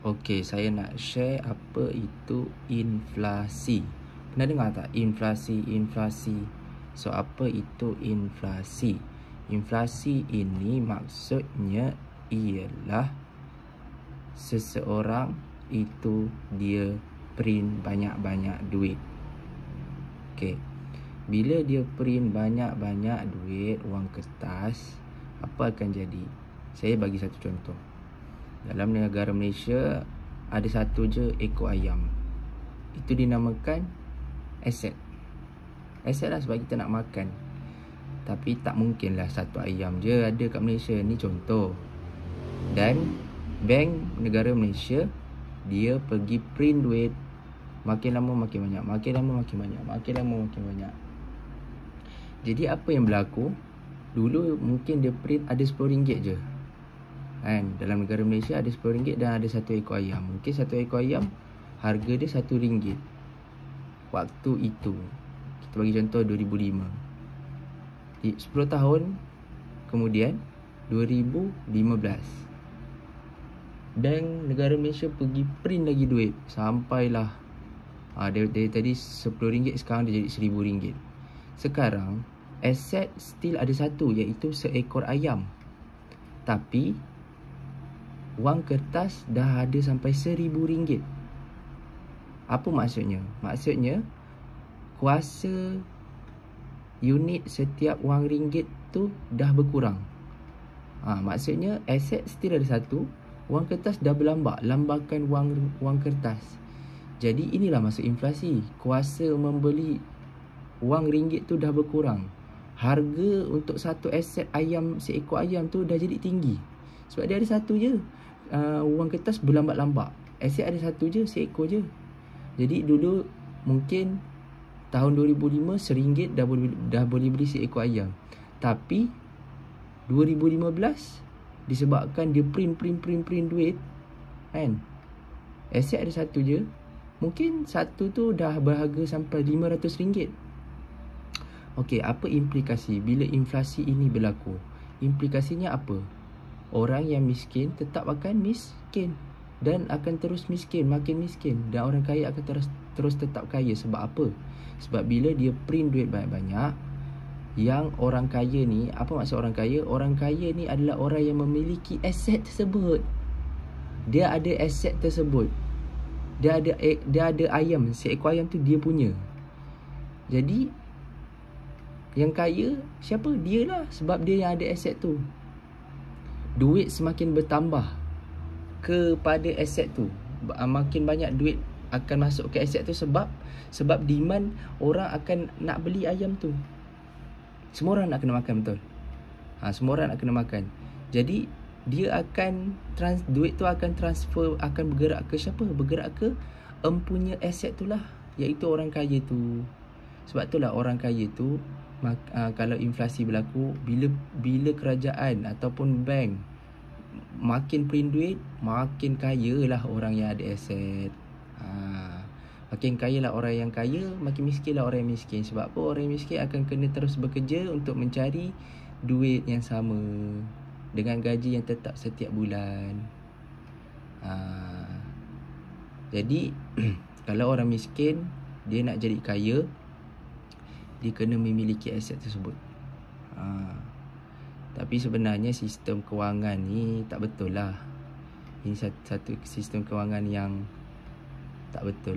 Okey, saya nak share apa itu inflasi. Pernah dengar tak inflasi? So, apa itu inflasi? Inflasi ini maksudnya ialah seseorang itu dia print banyak-banyak duit. Okey. Bila dia print banyak-banyak duit, wang kertas, apa akan jadi? Saya bagi satu contoh. Dalam negara Malaysia ada satu je ekor ayam. Itu dinamakan aset. Aset lah sebab kita nak makan. Tapi tak mungkinlah satu ayam je ada kat Malaysia. Ni contoh. Dan Bank Negara Malaysia dia pergi print duit. Makin lama makin banyak, makin lama makin banyak, makin lama makin banyak. Jadi apa yang berlaku? Dulu mungkin dia print ada RM10 je kan? Dalam negara Malaysia ada RM10 dan ada satu ekor ayam. Mungkin satu ekor ayam harga dia RM1 waktu itu. Kita bagi contoh 2005. 10 tahun kemudian 2015, Bank Negara Malaysia pergi print lagi duit. Sampailah dari tadi RM10, sekarang dia jadi RM1,000. Sekarang aset still ada satu, iaitu seekor ayam. Tapi wang kertas dah ada sampai RM1,000. Apa maksudnya? Maksudnya kuasa unit setiap wang ringgit tu dah berkurang. Maksudnya aset still ada satu, wang kertas dah berlambak, lambakan wang kertas. Jadi inilah maksud inflasi. Kuasa membeli wang ringgit tu dah berkurang. Harga untuk satu aset ayam, seekor ayam tu dah jadi tinggi. Sebab dia ada satu je. Wang kertas berlambak-lambak. Aset ada satu je, seekor je. Jadi dulu mungkin tahun 2005 RM1 dah boleh beli seekor ayam. Tapi 2015 disebabkan dia print duit kan, aset ada satu je, mungkin satu tu dah berharga sampai RM500. Okey, apa implikasi bila inflasi ini berlaku? Implikasinya apa? Orang yang miskin tetap akan miskin dan akan terus miskin, makin miskin, dan orang kaya akan terus tetap kaya. Sebab apa? Sebab bila dia print duit banyak-banyak, yang orang kaya ni, apa maksud orang kaya? Orang kaya ni adalah orang yang memiliki aset tersebut. Dia ada aset tersebut. Dia ada ayam, seekor ayam tu dia punya. Jadi yang kaya siapa? Dia lah, sebab dia yang ada aset tu. Duit semakin bertambah kepada aset tu. Makin banyak duit akan masuk ke aset tu sebab demand orang akan nak beli ayam tu. Semua orang nak kena makan, betul? Semua orang nak kena makan. Jadi dia akan duit tu akan transfer, akan bergerak ke siapa? Bergerak ke empunya aset tu lah, iaitu orang kaya tu. Sebab itulah orang kaya tu, kalau inflasi berlaku, bila kerajaan ataupun bank makin print duit, makin kaya lah orang yang ada aset. Makin kaya lah orang yang kaya, makin miskin lah orang yang miskin. Sebab apa? Orang yang miskin akan kena terus bekerja untuk mencari duit yang sama dengan gaji yang tetap setiap bulan. Jadi kalau orang miskin dia nak jadi kaya, dia kena memiliki aset tersebut. Tapi sebenarnya sistem kewangan ni tak betul lah. Ini satu sistem kewangan yang tak betul.